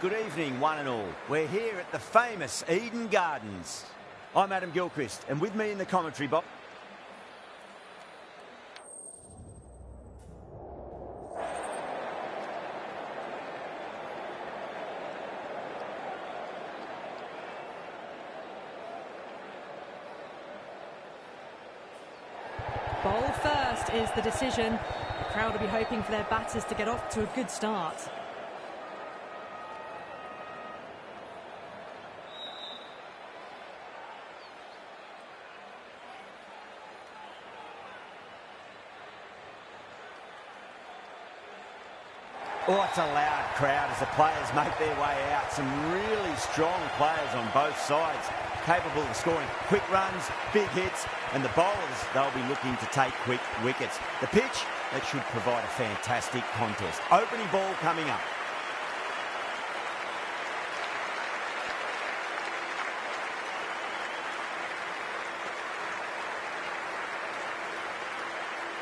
Good evening, one and all. We're here at the famous Eden Gardens. I'm Adam Gilchrist, and with me in the commentary box... Bowl first is the decision. The crowd will be hoping for their batters to get off to a good start. Oh, it's a loud crowd as the players make their way out. Some really strong players on both sides, capable of scoring quick runs, big hits, and the bowlers, they'll be looking to take quick wickets. The pitch, it should provide a fantastic contest. Opening ball coming up.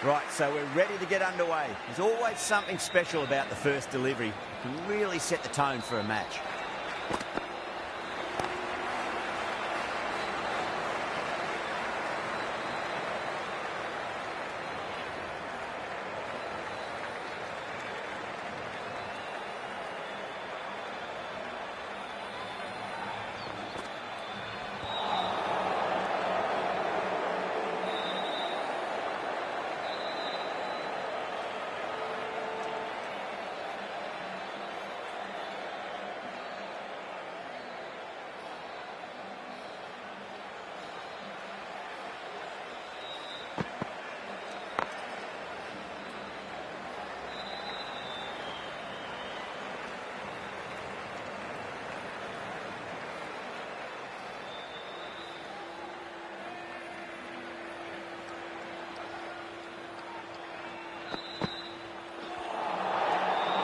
Right, so we're ready to get underway. There's always something special about the first delivery. It can really set the tone for a match.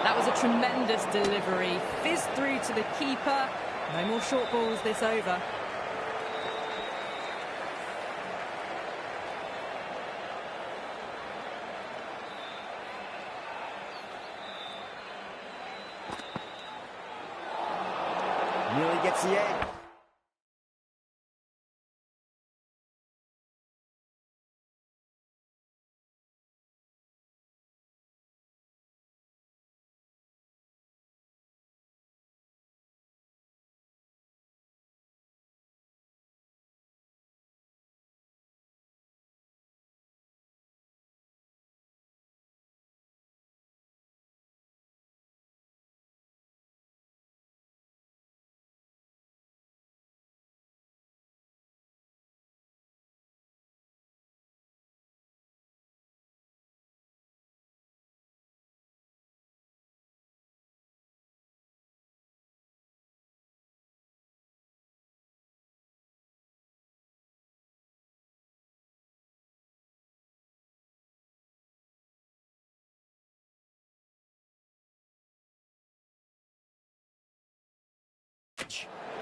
That was a tremendous delivery. Fizzed through to the keeper. No more short balls this over. Nearly gets the egg.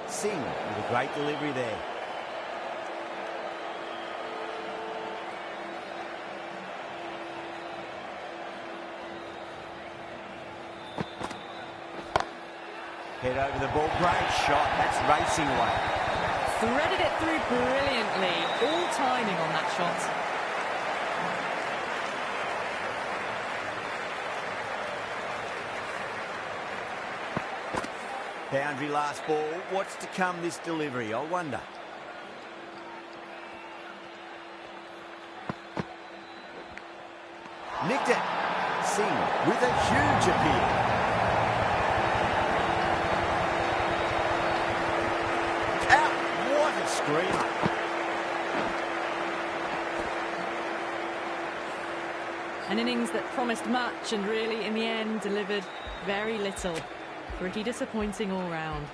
Singh with a great delivery there. Head over the ball, great shot, that's racing away. Threaded it through brilliantly, all timing on that shot. Boundary last ball. What's to come this delivery, I wonder. Nicked it. Singh with a huge appeal. Out. What a screamer. An innings that promised much and really, in the end, delivered very little. Pretty disappointing all round.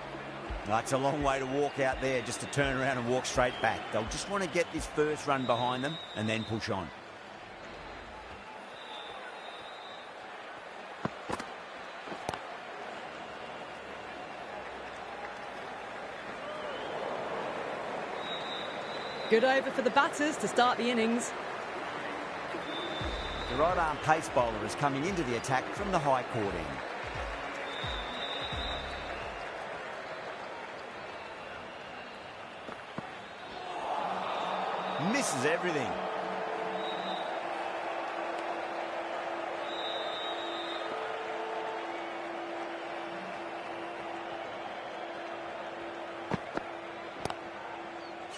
That's a long way to walk out there just to turn around and walk straight back. They'll just want to get this first run behind them and then push on. Good over for the batters to start the innings. The right-arm pace bowler is coming into the attack from the high court end. Misses everything.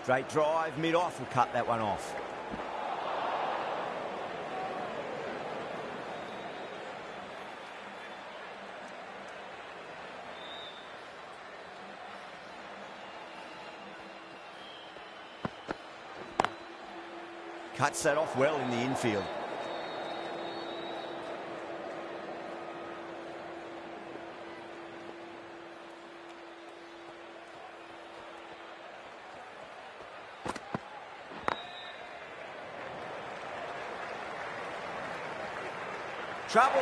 Straight drive, mid-off will cut that one off. Cuts that off well in the infield. Trouble.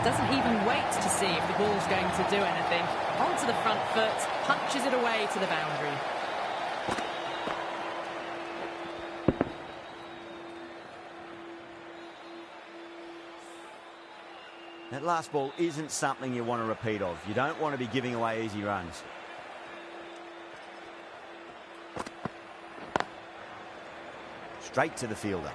Doesn't even wait to see if the ball's going to do anything. Onto the front foot, punches it away to the boundary. That last ball isn't something you want to repeat of. You don't want to be giving away easy runs. Straight to the fielder.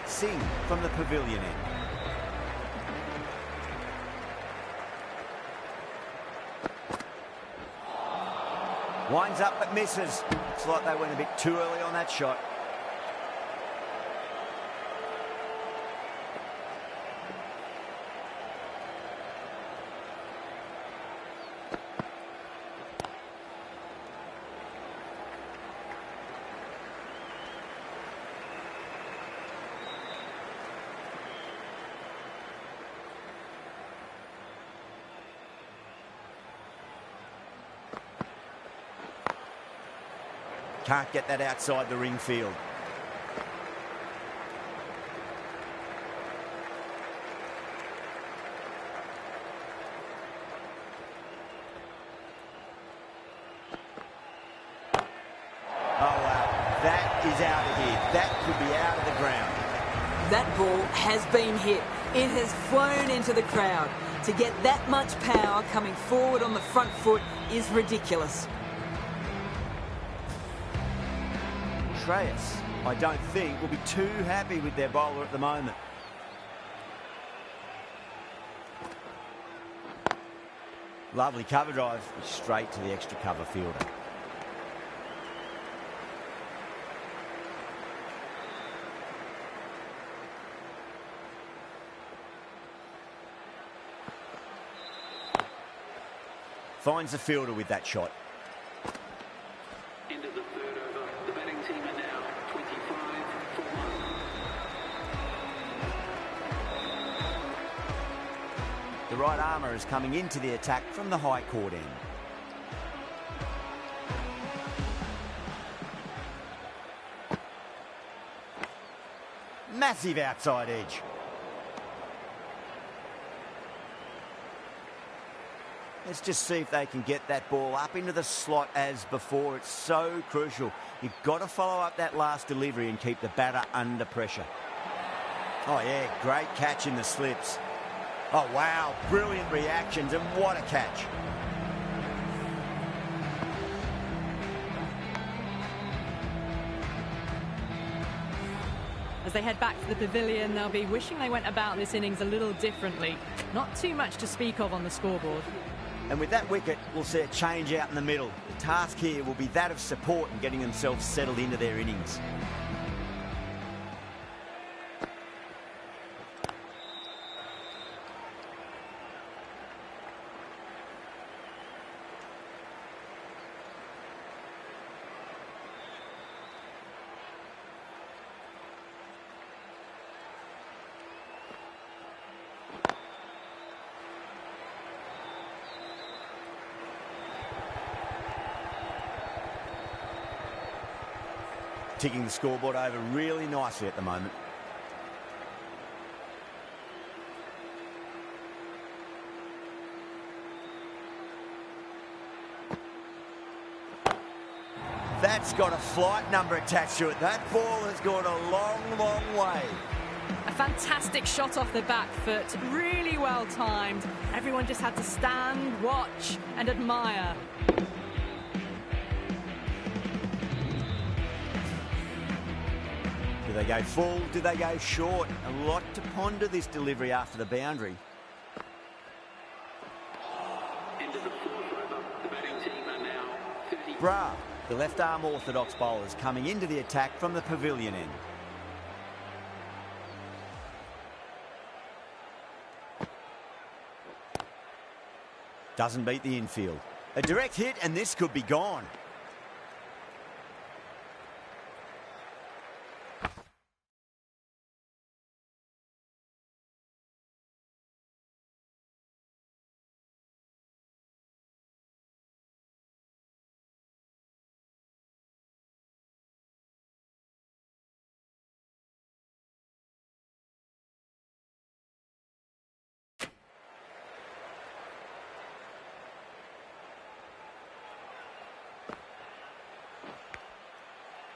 Singh from the pavilion end. Winds up but misses. Looks like they went a bit too early on that shot. Can't get that outside the ring field. Oh, wow. That is out of here. That could be out of the ground. That ball has been hit. It has flown into the crowd. To get that much power coming forward on the front foot is ridiculous. I don't think will be too happy with their bowler at the moment. Lovely cover drive, straight to the extra cover fielder. Finds the fielder with that shot. End of the third over. The batting team are now 25 for 1. The right armour is coming into the attack from the high court end. Massive outside edge. Let's just see if they can get that ball up into the slot as before. It's so crucial. You've got to follow up that last delivery and keep the batter under pressure. Oh, yeah, great catch in the slips. Oh, wow, brilliant reactions, and what a catch. As they head back to the pavilion, they'll be wishing they went about this innings a little differently. Not too much to speak of on the scoreboard. And with that wicket, we'll see a change out in the middle. The task here will be that of support and getting themselves settled into their innings. Ticking the scoreboard over really nicely at the moment. That's got a flight number attached to it. That ball has gone a long, long way. A fantastic shot off the back foot, really well timed. Everyone just had to stand, watch and admire. Do they go full? Do they go short? A lot to ponder this delivery after the boundary. Into the fourth over. The batting team are now 30. Bra, the left-arm orthodox bowlers coming into the attack from the pavilion end. Doesn't beat the infield. A direct hit and this could be gone.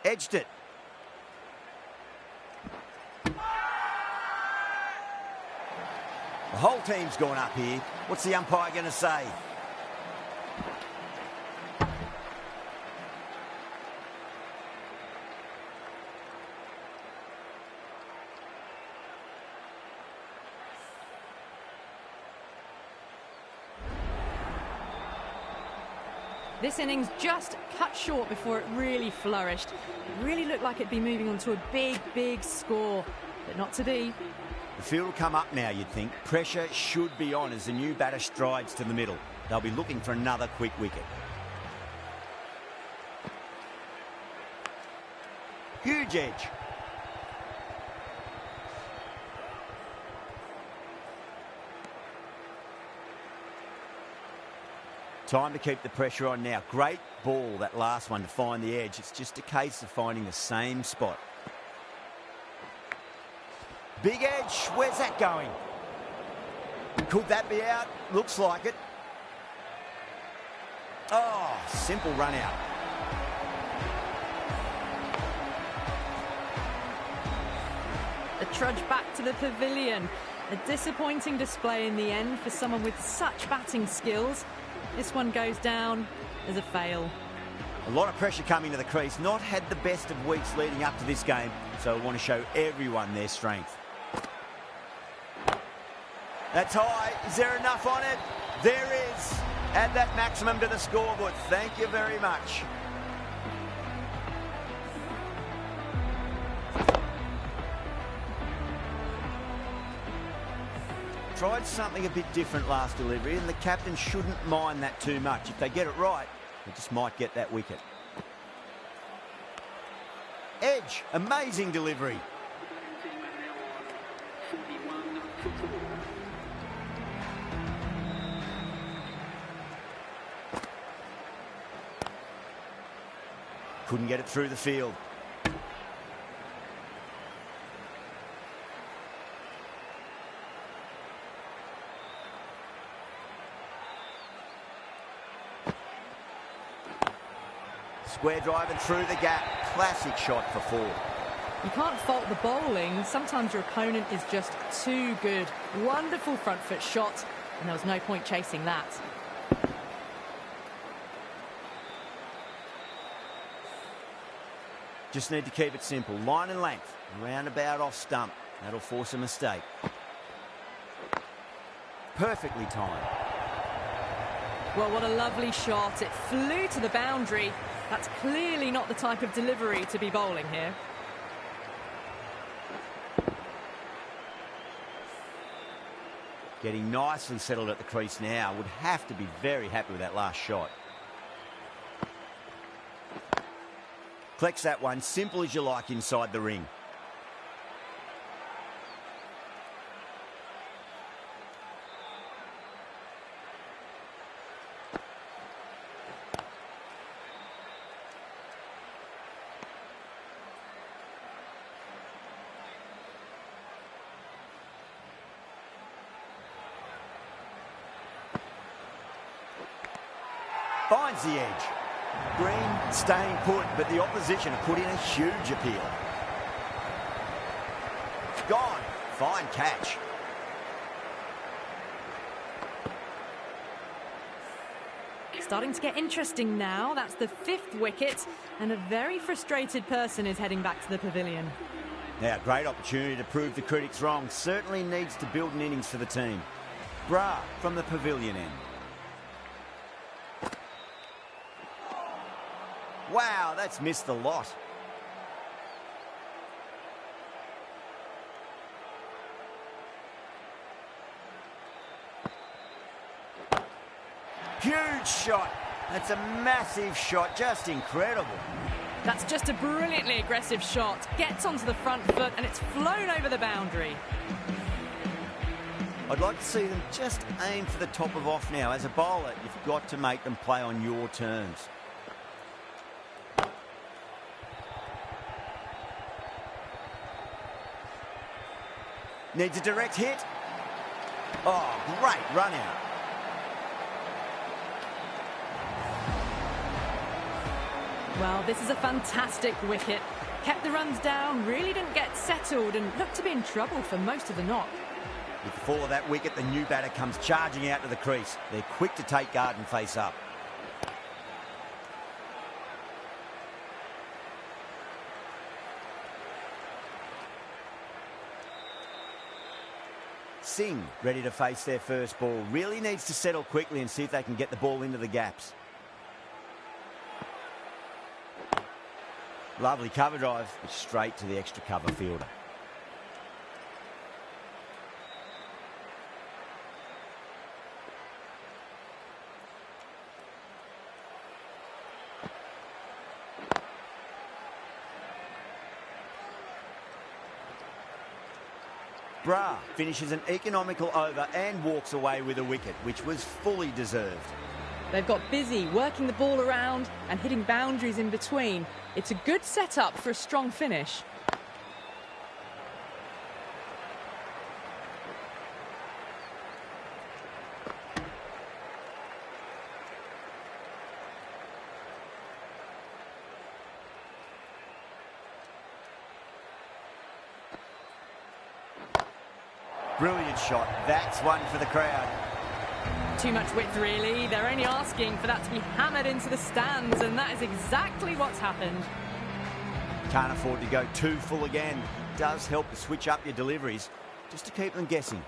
Edged it. The whole team's gone up here. What's the umpire going to say? This innings just cut short before it really flourished. It really looked like it'd be moving on to a big, big score, but not to be. The field will come up now, you'd think. Pressure should be on as the new batter strides to the middle. They'll be looking for another quick wicket. Huge edge. Time to keep the pressure on now. Great ball, that last one, to find the edge. It's just a case of finding the same spot. Big edge. Where's that going? Could that be out? Looks like it. Oh, simple run out. The trudge back to the pavilion. A disappointing display in the end for someone with such batting skills. This one goes down as a fail. A lot of pressure coming to the crease. Not had the best of weeks leading up to this game, so I want to show everyone their strength. That's high. Is there enough on it? There is. Add that maximum to the scoreboard. Thank you very much. Tried something a bit different last delivery, and the captain shouldn't mind that too much. If they get it right, they just might get that wicket. Edge, amazing delivery. The batting team are now on 41 for 4. Couldn't get it through the field. Square drive and through the gap. Classic shot for 4. You can't fault the bowling. Sometimes your opponent is just too good. Wonderful front foot shot, and there was no point chasing that. Just need to keep it simple. Line and length. Roundabout off stump. That'll force a mistake. Perfectly timed. Well, what a lovely shot. It flew to the boundary. That's clearly not the type of delivery to be bowling here. Getting nicely settled at the crease now. Would have to be very happy with that last shot. Collects that one, simple as you like, inside the ring. Finds the edge. Green staying put, but the opposition have put in a huge appeal. Gone. Fine catch. Starting to get interesting now. That's the 5th wicket, and a very frustrated person is heading back to the pavilion. Now, great opportunity to prove the critics wrong. Certainly needs to build an innings for the team. Bra from the pavilion end. Wow, that's missed the lot. Huge shot. That's a massive shot. Just incredible. That's just a brilliantly aggressive shot. Gets onto the front foot and it's flown over the boundary. I'd like to see them just aim for the top of off now. As a bowler, you've got to make them play on your terms. Needs a direct hit. Oh, great run out. Well, this is a fantastic wicket. Kept the runs down, really didn't get settled and looked to be in trouble for most of the knock. With the fall of that wicket, the new batter comes charging out to the crease. They're quick to take guard and face up. Singh ready to face their first ball. Really needs to settle quickly and see if they can get the ball into the gaps. Lovely cover drive, but straight to the extra cover fielder. Bra finishes an economical over and walks away with a wicket, which was fully deserved. They've got busy working the ball around and hitting boundaries in between. It's a good setup for a strong finish. Brilliant shot. That's one for the crowd. Too much width, really. They're only asking for that to be hammered into the stands, and that is exactly what's happened. Can't afford to go too full again. It does help to switch up your deliveries, just to keep them guessing.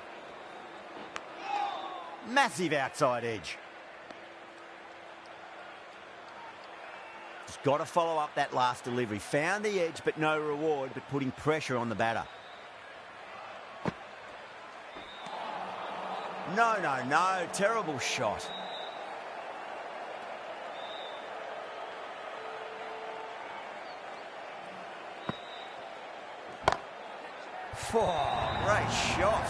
Massive outside edge. Just got to follow up that last delivery. Found the edge, but no reward, but putting pressure on the batter. No, no, no. Terrible shot. Oh, great shot.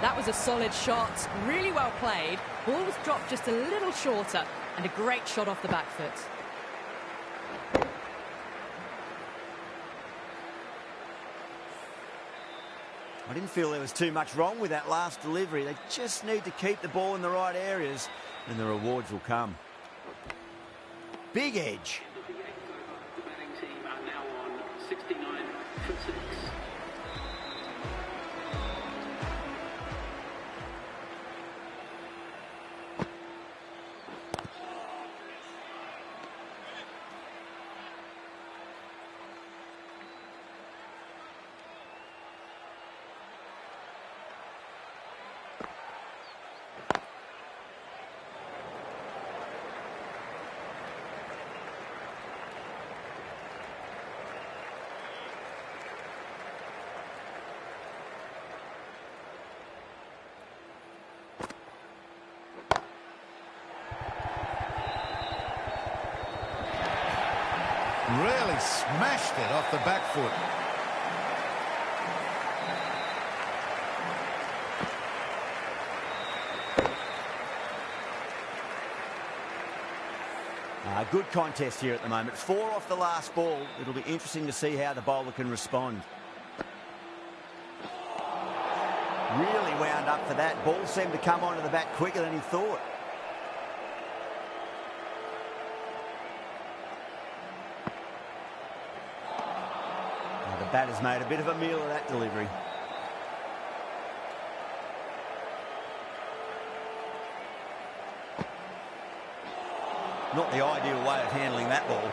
That was a solid shot. Really well played. Ball was dropped just a little shorter, and a great shot off the back foot. I didn't feel there was too much wrong with that last delivery. They just need to keep the ball in the right areas and the rewards will come. Big edge. The batting team are now on 69 for 6. Really smashed it off the back foot. Good contest here at the moment. 4 off the last ball. It'll be interesting to see how the bowler can respond. Really wound up for that. Ball seemed to come onto the bat quicker than he thought. The batter's made a bit of a meal of that delivery. Not the ideal way of handling that ball.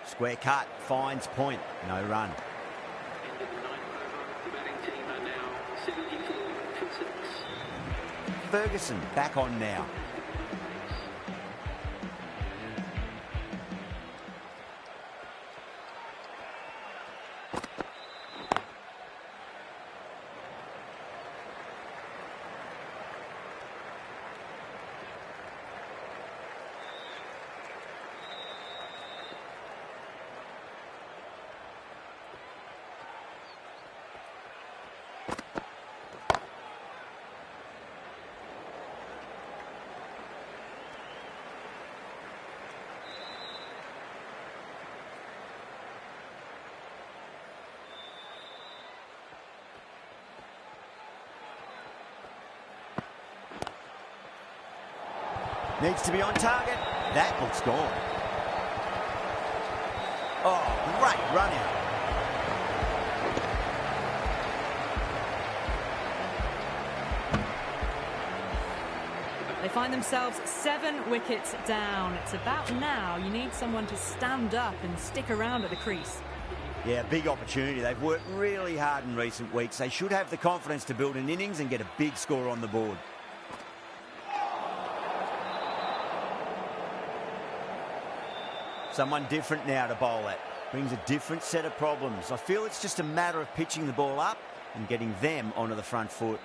Square cut, finds point, no run. End of the ninth over. The batting team are now 74 for 6. Ferguson back on now. Needs to be on target. That looks gone. Oh, great run out. They find themselves 7 wickets down. It's about now you need someone to stand up and stick around at the crease. Yeah, big opportunity. They've worked really hard in recent weeks. They should have the confidence to build an innings and get a big score on the board. Someone different now to bowl at. Brings a different set of problems. I feel it's just a matter of pitching the ball up and getting them onto the front foot.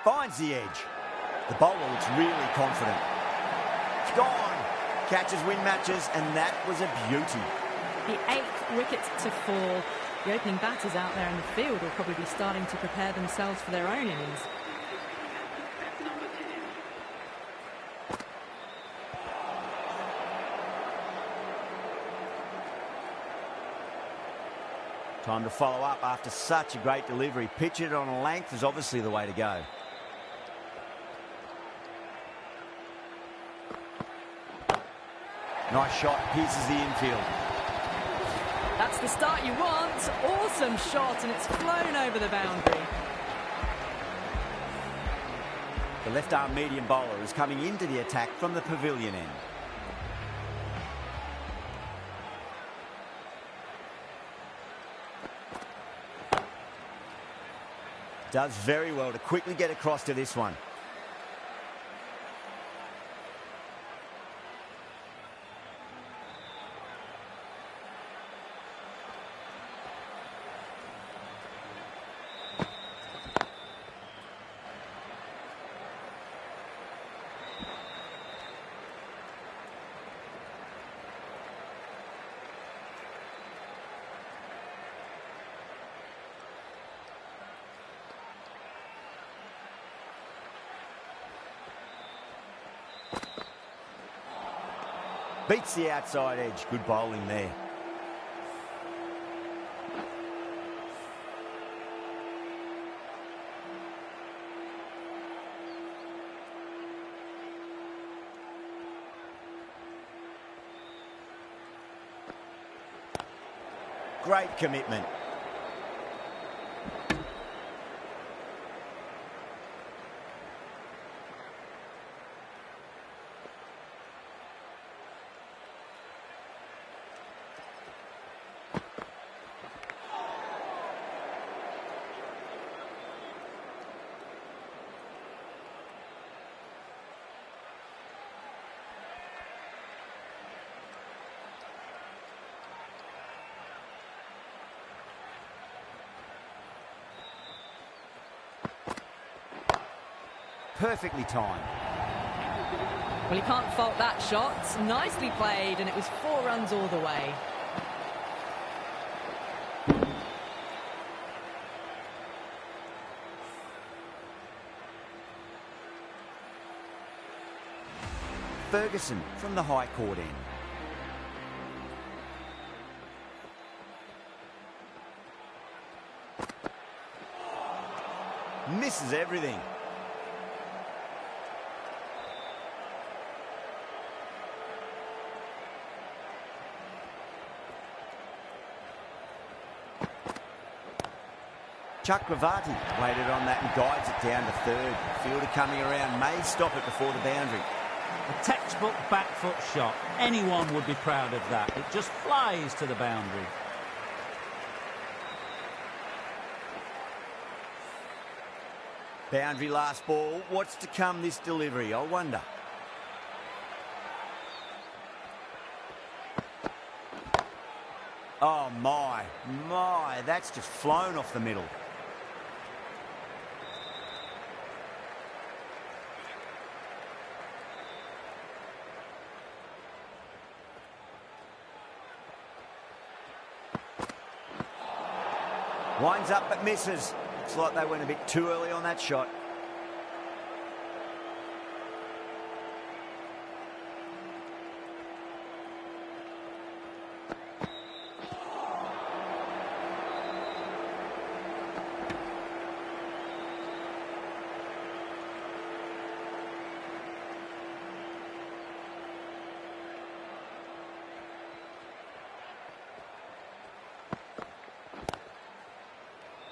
Finds the edge. The bowler looks really confident. It's gone. Catches win matches, and that was a beauty. The 8th wicket to fall. The opening batters out there in the field will probably be starting to prepare themselves for their own innings. At number 10. Time to follow up after such a great delivery. Pitch it on a length is obviously the way to go. Nice shot, pierces the infield. That's the start you want. Awesome shot, and it's flown over the boundary. The left-arm medium bowler is coming into the attack from the pavilion end. Does very well to quickly get across to this one. Beats the outside edge. Good bowling there. Great commitment. Perfectly timed. Well, he can't fault that shot. Nicely played, and it was 4 runs all the way. Ferguson from the high court end. Misses everything. Chakravarti waited on that and guides it down to third. Fielder coming around may stop it before the boundary. A textbook back foot shot. Anyone would be proud of that. It just flies to the boundary. Boundary last ball. What's to come this delivery, I wonder. Oh, my. That's just flown off the middle. Winds up but misses. Looks like they went a bit too early on that shot.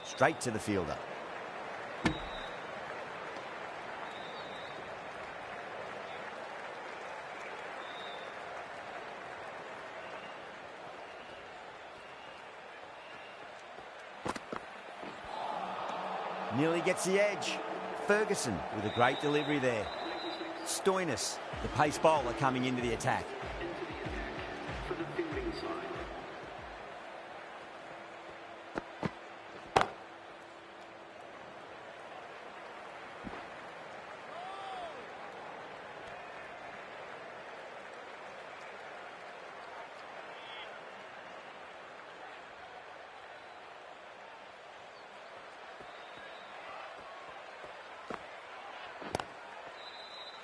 Straight to the fielder. Nearly gets the edge. Ferguson with a great delivery there. Stoinis, the pace bowler, coming into the attack. For the fielding side.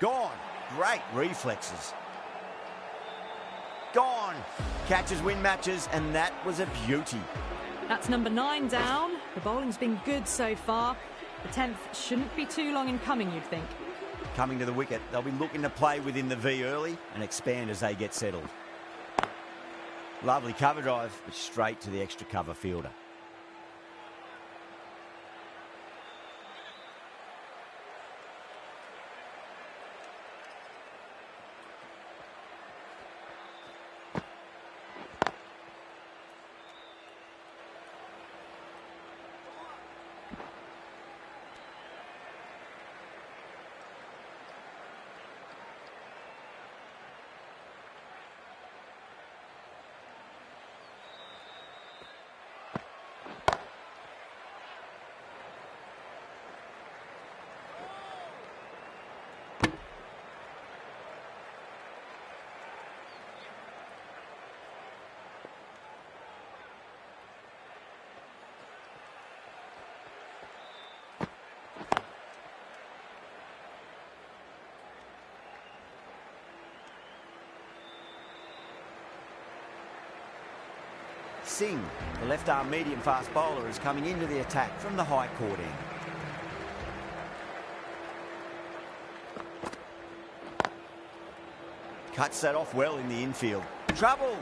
Gone. Great reflexes. Gone. Catches win matches, and that was a beauty. That's number 9 down. The bowling's been good so far. The 10th shouldn't be too long in coming, you'd think. Coming to the wicket, they'll be looking to play within the V early and expand as they get settled. Lovely cover drive, but straight to the extra cover fielder. Singh, the left-arm medium-fast bowler, is coming into the attack from the high court end. Cuts that off well in the infield. Trouble!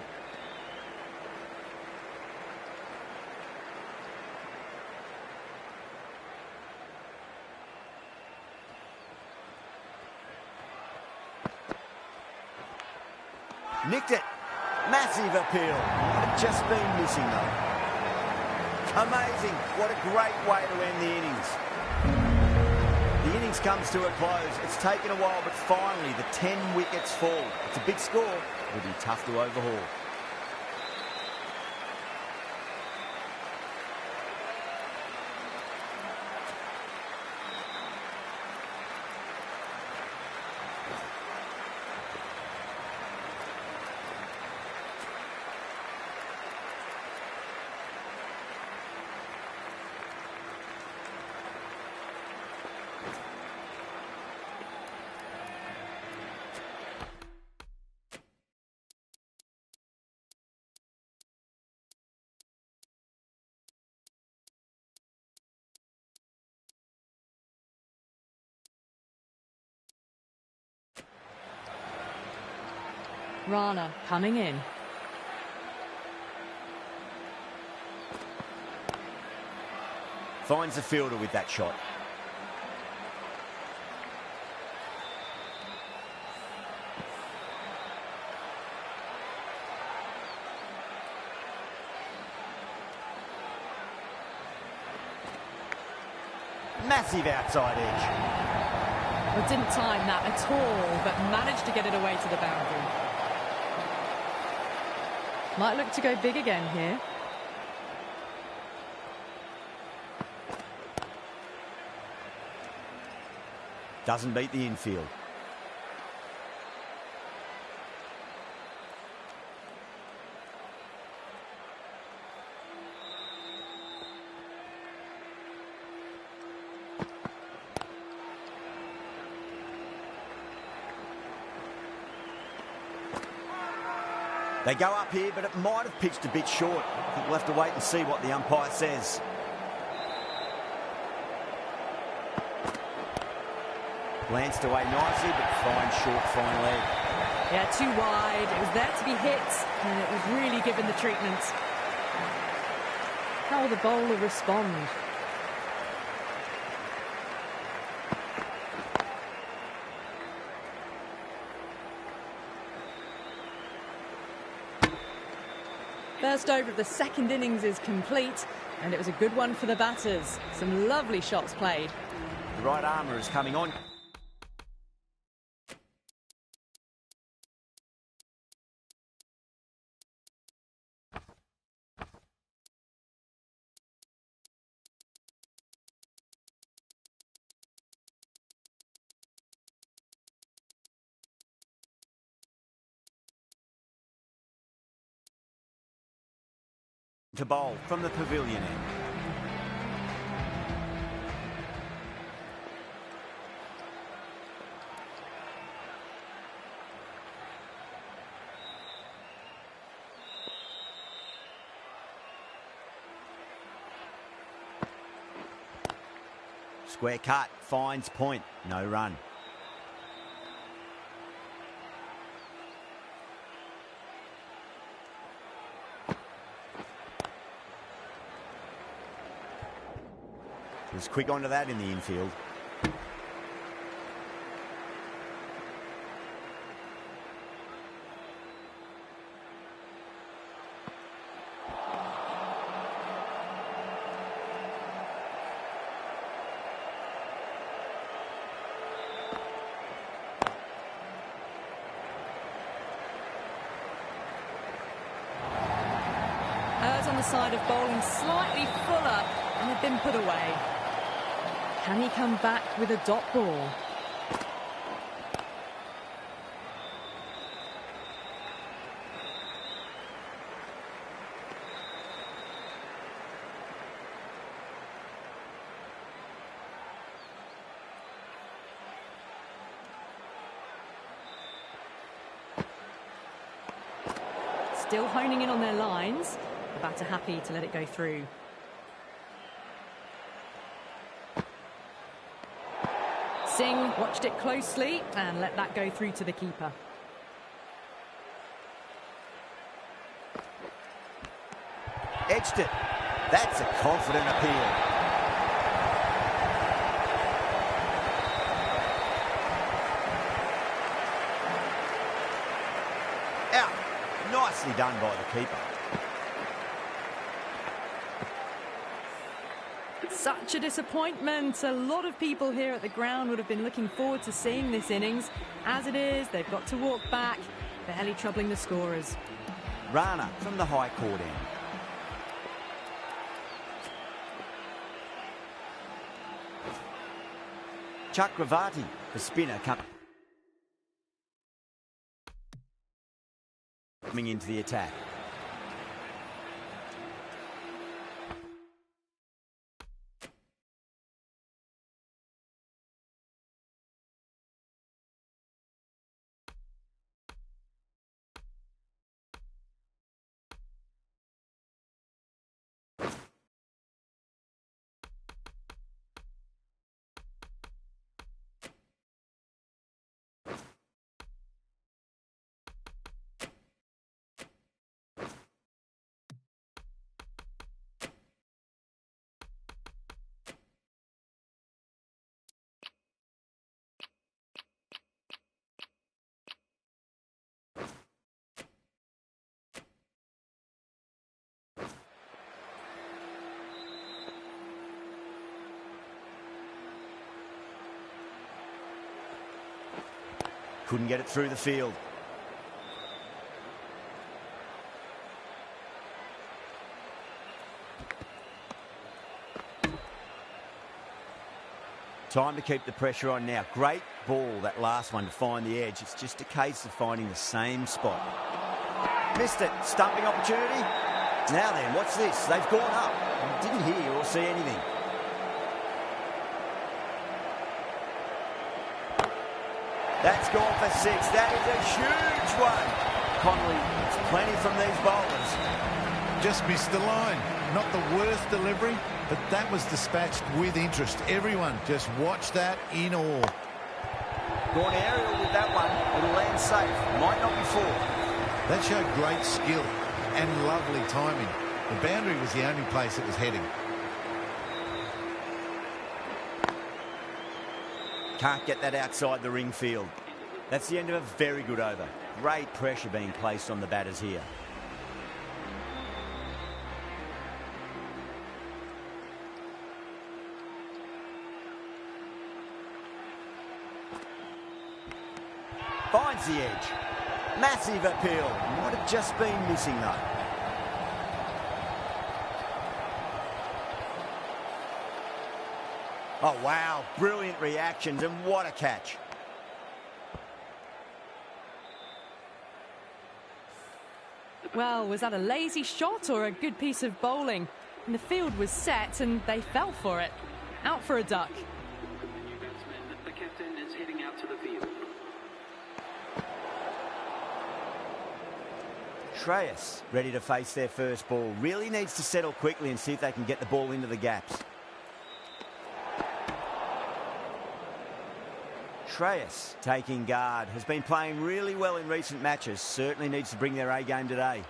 Nicked it. Massive appeal. Had just been missing though. Amazing. What a great way to end the innings. The innings comes to a close. It's taken a while, but finally the 10 wickets fall. It's a big score. It'll be tough to overhaul. Rana coming in. Finds the fielder with that shot. Massive outside edge. Well, didn't time that at all, but managed to get it away to the boundary. Might look to go big again here. Doesn't beat the infield. They go up here, but it might have pitched a bit short. I think we'll have to wait and see what the umpire says. Glanced away nicely, but fine short, fine leg. Yeah, too wide. It was there to be hit, and it was really given the treatment. How will the bowler respond? First over of the second innings is complete, and it was a good one for the batters. Some lovely shots played. The right armour is coming on. To bowl from the pavilion end. Square cut, finds point, no run. Was quick onto that in the infield. Errs on the side of bowling slightly fuller and had been put away. Can he come back with a dot ball? Still honing in on their lines. The batter happy to let it go through. Singh watched it closely and let that go through to the keeper. Edged it. That's a confident appeal. Out. Nicely done by the keeper. Such a disappointment. A lot of people here at the ground would have been looking forward to seeing this innings. As it is, they've got to walk back, barely troubling the scorers. Rana from the high court end. Chakravarti, the spinner, coming into the attack. Couldn't get it through the field. Time to keep the pressure on now. Great ball, that last one, to find the edge. It's just a case of finding the same spot. Missed it. Stumping opportunity. Now then, what's this? They've gone up. Didn't hear or see anything. That's gone for 6. That is a huge one. Connolly, it's plenty from these bowlers. Just missed the line. Not the worst delivery, but that was dispatched with interest. Everyone just watched that in awe. Gone aerial with that one. It'll land safe. Might not be 4. That showed great skill and lovely timing. The boundary was the only place it was heading. Can't get that outside the ring field. That's the end of a very good over. Great pressure being placed on the batters here. Finds the edge. Massive appeal. Might have just been missing though. Oh wow, brilliant reactions, and what a catch. Well, was that a lazy shot or a good piece of bowling? And the field was set and they fell for it. Out for a duck. New batsman, the captain, is heading out to the field. Shreyas ready to face their first ball. Really needs to settle quickly and see if they can get the ball into the gaps. Shreyas taking guard. Has been playing really well in recent matches. Certainly needs to bring their A game today.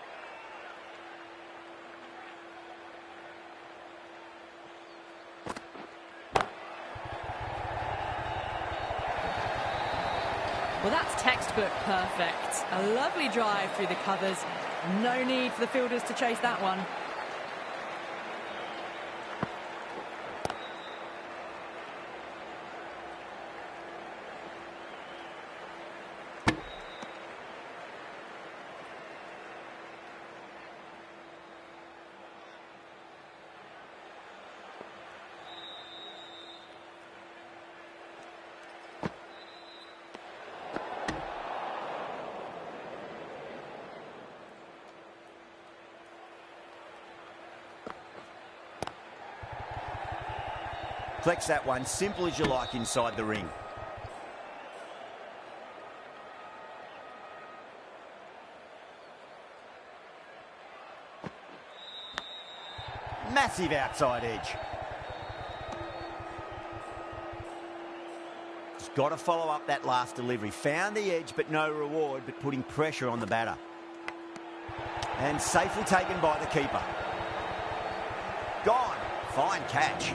Well, that's textbook perfect. A lovely drive through the covers. No need for the fielders to chase that one. Flex that one, simple as you like inside the ring. Massive outside edge. He's got to follow up that last delivery. Found the edge, but no reward, but putting pressure on the batter. And safely taken by the keeper. Gone. Fine catch.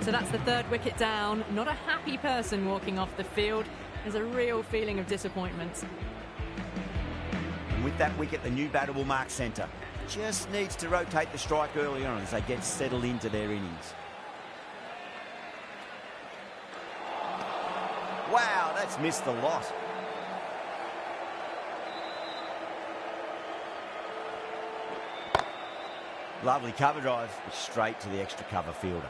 So that's the third wicket down. Not a happy person walking off the field. There's a real feeling of disappointment. And with that wicket, the new batter will mark centre. Just needs to rotate the strike early on as they get settled into their innings. Wow, that's missed the lot. Lovely cover drive, straight to the extra cover fielder.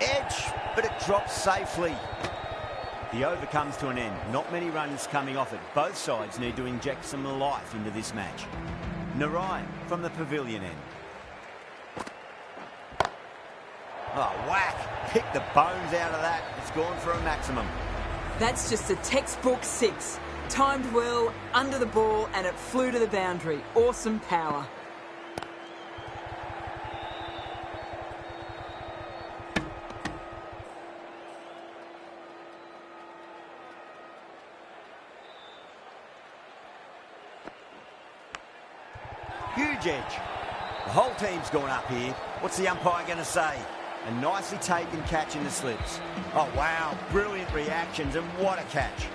Edge, but it drops safely. The over comes to an end. Not many runs coming off it. Both sides need to inject some life into this match. Narayan from the pavilion end. Oh, whack! Pick the bones out of that. It's gone for a maximum. That's just a textbook 6. Timed well, under the ball, and it flew to the boundary. Awesome power. Huge edge. The whole team's gone up here. What's the umpire going to say? A nicely taken catch in the slips. Oh, wow. Brilliant reactions, and what a catch.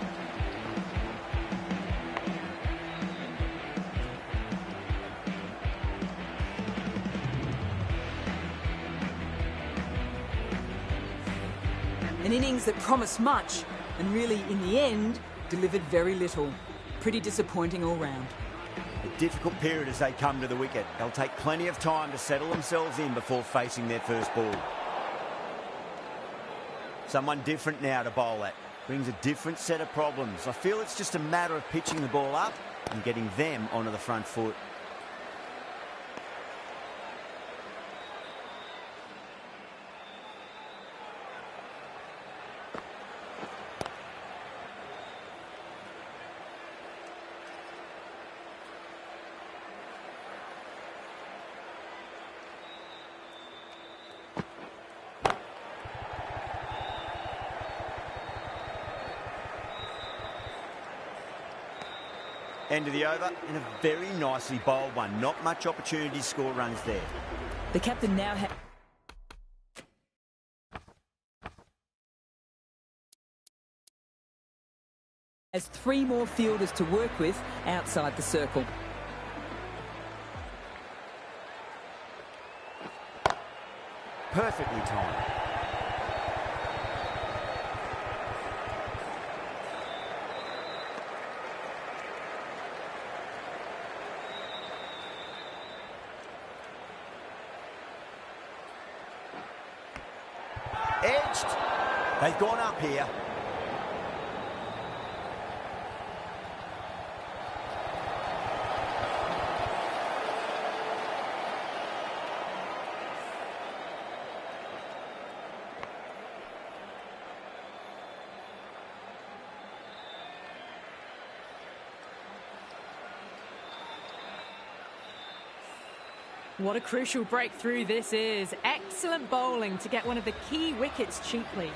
An innings that promised much, and really, in the end, delivered very little. Pretty disappointing all round. A difficult period as they come to the wicket. They'll take plenty of time to settle themselves in before facing their first ball. Someone different now to bowl at. Brings a different set of problems. I feel it's just a matter of pitching the ball up and getting them onto the front foot. End of the over, and a very nicely bowled one. Not much opportunity to score runs there. The captain now has 3 more fielders to work with outside the circle. Perfectly timed. Edged. They've gone up here. What a crucial breakthrough this is. Excellent bowling to get one of the key wickets cheaply.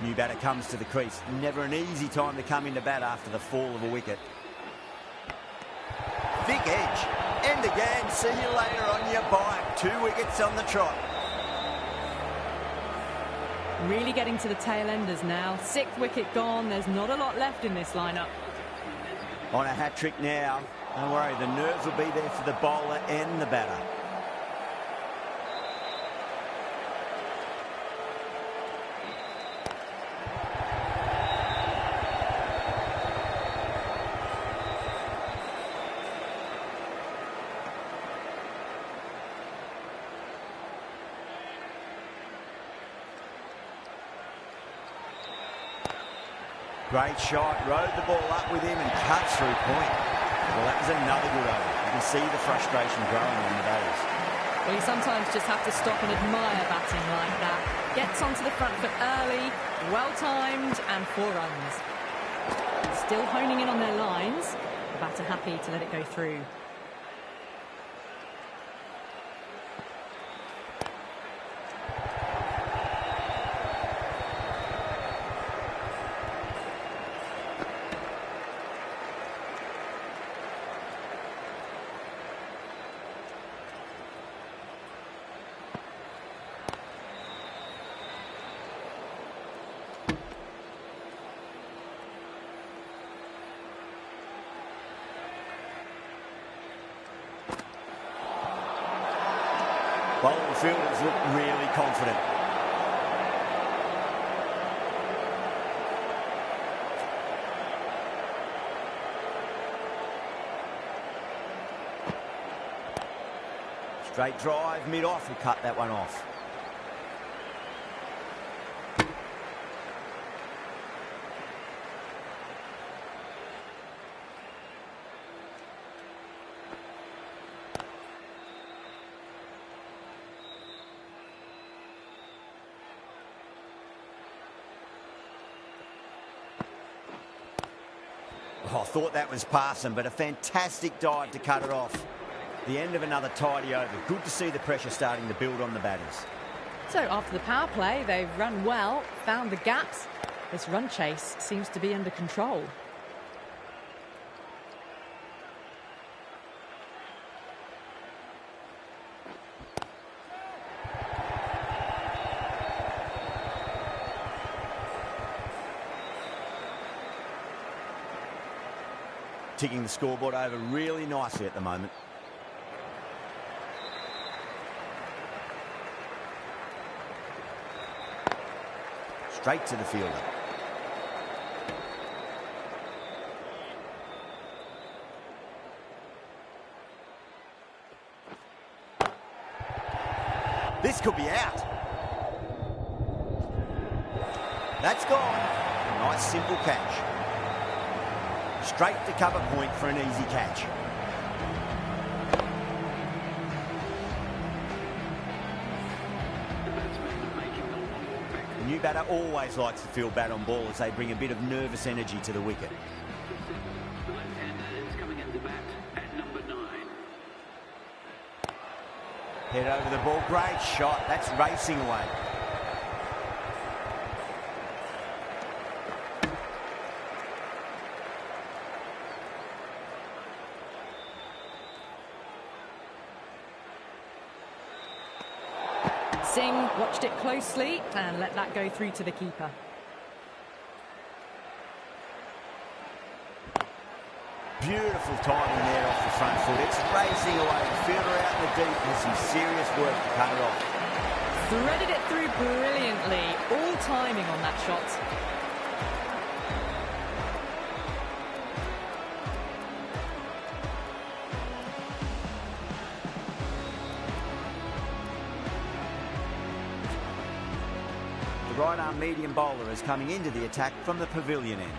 New batter comes to the crease. Never an easy time to come into bat after the fall of a wicket. Big edge. End again. See you later on your bike. 2 wickets on the trot. Really getting to the tail enders now. 6th wicket gone. There's not a lot left in this lineup. On a hat-trick now. Don't worry, the nerves will be there for the bowler and the batter. Great shot, rode the ball up with him and cuts through point. Well, that was another good over. You can see the frustration growing on the batters. Well, you sometimes just have to stop and admire batting like that. Gets onto the front foot early, well-timed, and 4 runs. Still honing in on their lines. The batter happy to let it go through. Bowling fielders look really confident. Straight drive, mid-off, will cut that one off. Oh, I thought that was passing, but a fantastic dive to cut it off. The end of another tidy over. Good to see the pressure starting to build on the batters. So after the power play, they've run well, found the gaps. This run chase seems to be under control. Ticking the scoreboard over really nicely at the moment. Straight to the fielder. This could be out. That's gone. Nice simple catch. Straight to cover point for an easy catch. The new batter always likes to feel bat on ball as they bring a bit of nervous energy to the wicket. The left-hander is coming into bat at number 9. Head over the ball. Great shot. That's racing away. Singh watched it closely and let that go through to the keeper. Beautiful timing there off the front foot. It's racing away. The fielder out in the deep has some serious work to cut it off. Threaded it through brilliantly. All timing on that shot. The right-arm medium bowler is coming into the attack from the pavilion end.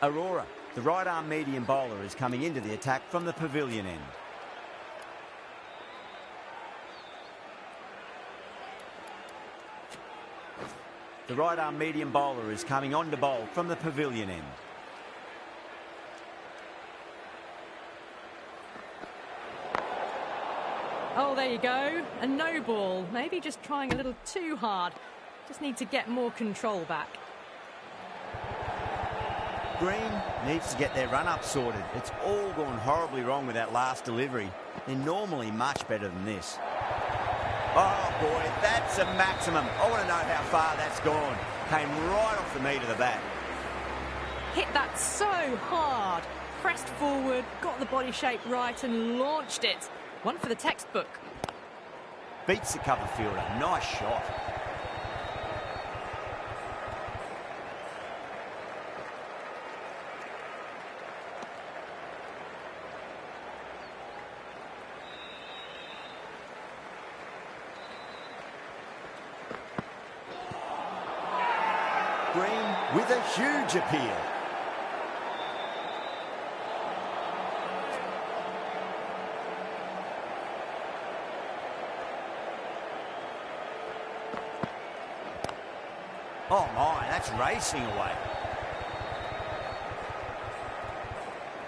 Aurora, the right-arm medium bowler, is coming into the attack from the pavilion end. The right-arm medium bowler is coming on to bowl from the pavilion end. Oh, there you go. A no ball. Maybe just trying a little too hard. Just need to get more control back. Green needs to get their run-up sorted. It's all gone horribly wrong with that last delivery. They're normally much better than this. Oh, boy, that's a maximum. I want to know how far that's gone. Came right off the meat of the bat. Hit that so hard. Pressed forward, got the body shape right and launched it. One for the textbook. Beats the cover fielder. Nice shot. Green with a huge appeal. Oh my, that's racing away.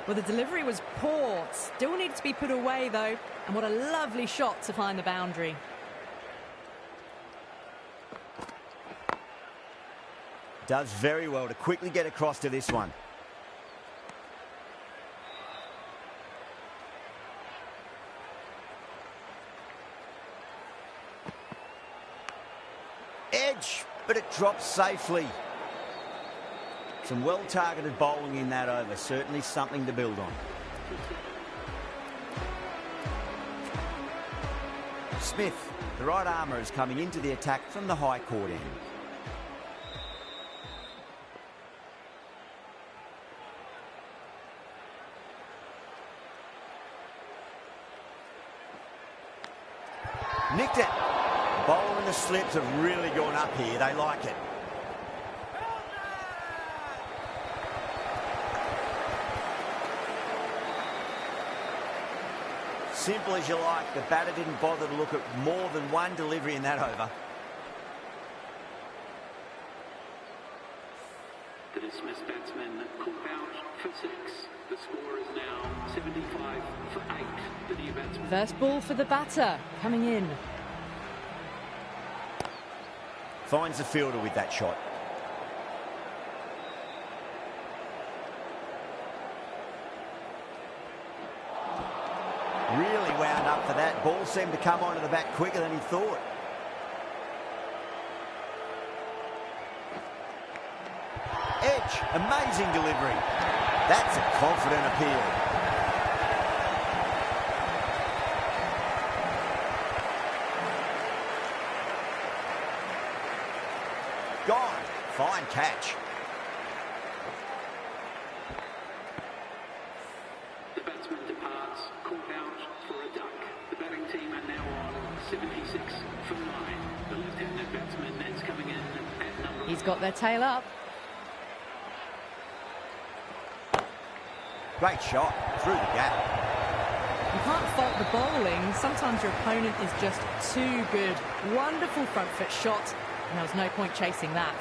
Well, the delivery was poor. Still needs to be put away, though. And what a lovely shot to find the boundary. Does very well to quickly get across to this one. Edge, but it drops safely. Some well-targeted bowling in that over. Certainly something to build on. Smith, the right armour, is coming into the attack from the high court end. Nicked it. The bowler and the slips have really gone up here. They like it. Simple as you like. The batter didn't bother to look at more than one delivery in that over. The dismissed batsman called out for 6. The score is now 75 for 8. The new batsman. First ball for the batter, coming in. Finds the fielder with that shot. Really wound up for that. Ball seemed to come onto the bat quicker than he thought. Edge, amazing delivery. That's a confident appeal. Gone. Fine catch. The batsman departs, called out for a duck. The batting team are now on 76 for 9. The left-handed batsman is coming in at number. He's got their tail up. Great shot. Through the gap. You can't fault the bowling. Sometimes your opponent is just too good. Wonderful front foot shot. And there was no point chasing that.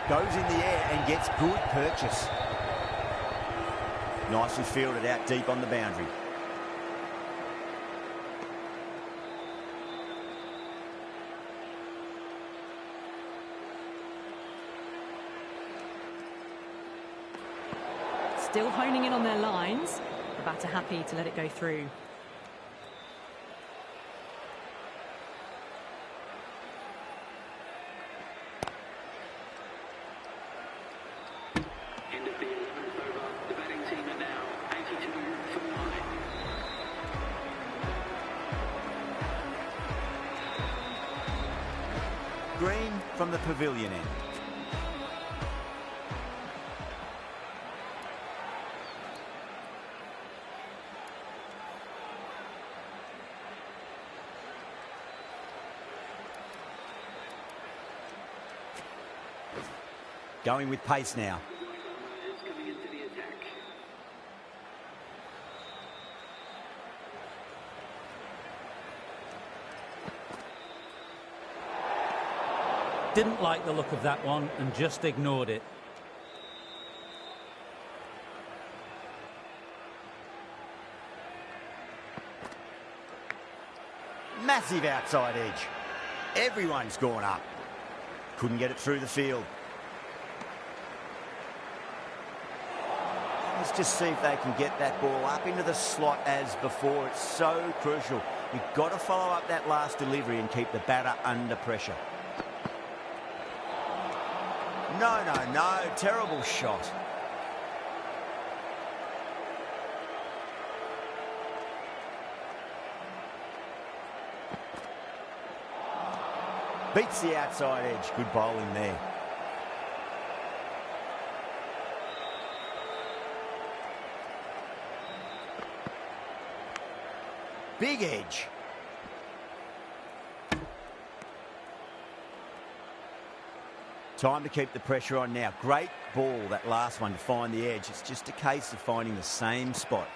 Goes in the air and gets good purchase. Nicely fielded out deep on the boundary. Still honing in on their lines. The batter happy to let it go through. End of the 11th over. The batting team are now 82 for 9. Green from the pavilion end. Going with pace now. Is coming into the attack. Didn't like the look of that one and just ignored it. Massive outside edge. Everyone's gone up. Couldn't get it through the field. Let's just see if they can get that ball up into the slot as before. It's so crucial. You've got to follow up that last delivery and keep the batter under pressure. No. Terrible shot. Beats the outside edge. Good bowling there. Big edge. Time to keep the pressure on now. Great ball, that last one, to find the edge. It's just a case of finding the same spot.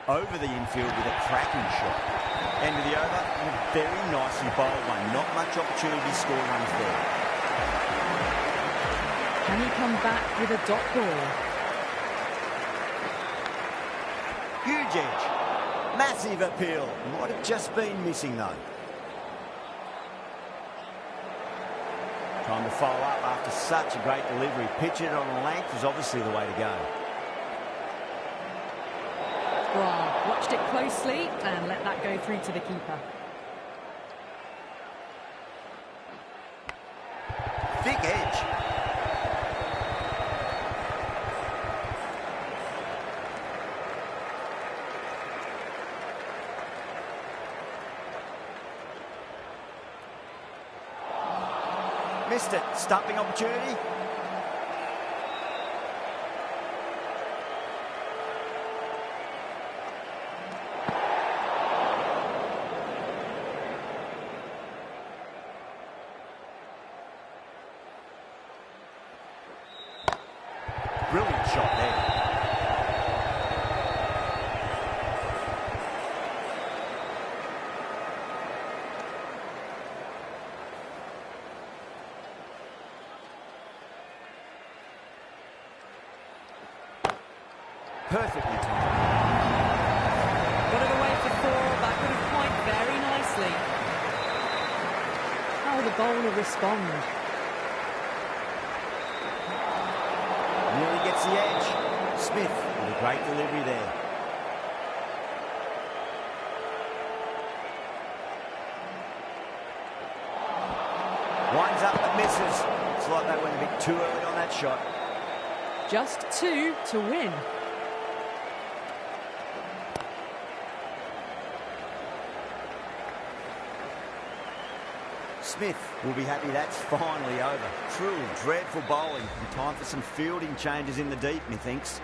Over the infield with a cracking shot. End of the over, and a very nicely bowled one. Not much opportunity to score runs there. Can he come back with a dot ball? Huge edge. Massive appeal. Might have just been missing though. Time to follow up after such a great delivery. Pitch it on length is obviously the way to go. Well, watched it closely and let that go through to the keeper. Thick edge. Missed it. Stumping opportunity. Brilliant shot there. Perfectly timed. Got it away for four, back with a point very nicely. How will the bowler respond? Nearly gets the edge. Smith with a great delivery there. Winds up but misses. It's like they went a bit too early on that shot. Just two to win. Smith will be happy that's finally over. Truly dreadful bowling and time for some fielding changes in the deep, methinks.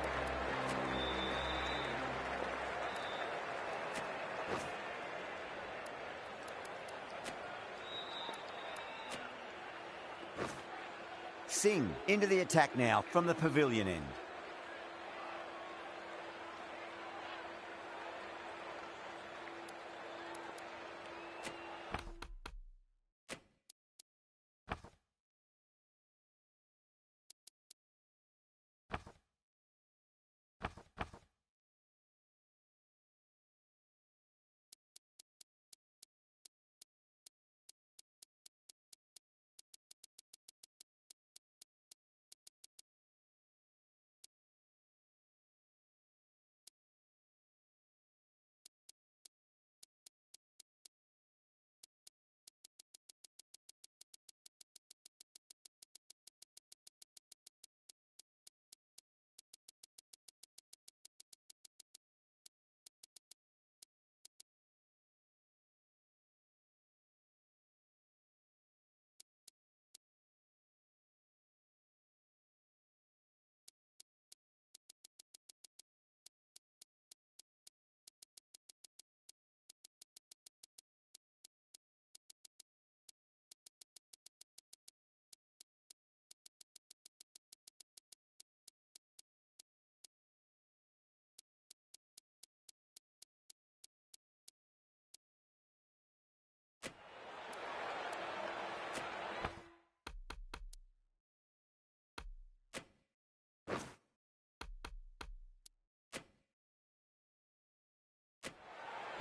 Singh into the attack now from the pavilion end.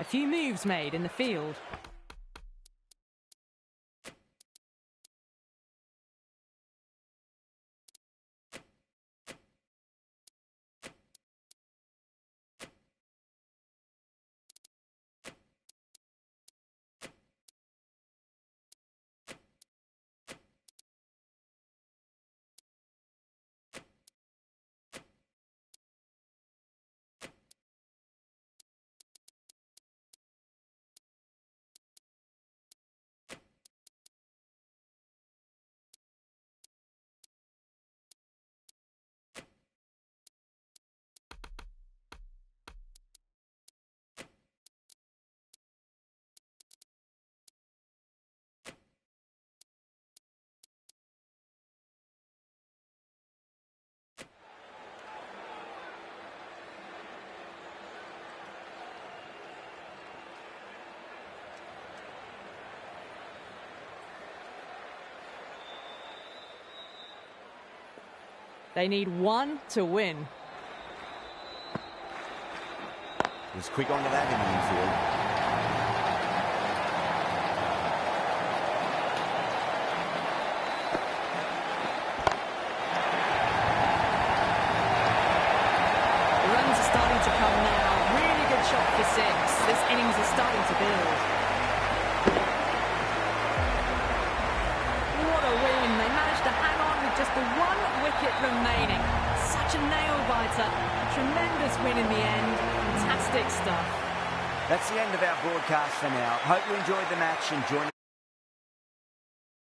A few moves made in the field. They need one to win. He was quick onto that in the infield. The runs are starting to come now. Really good shot for 6. This innings is starting to build. What a win. They managed to hang on with just the 1 wicket remaining. Such a nail-biter. Tremendous win in the end. Fantastic stuff. That's the end of our broadcast for now. Hope you enjoyed the match and join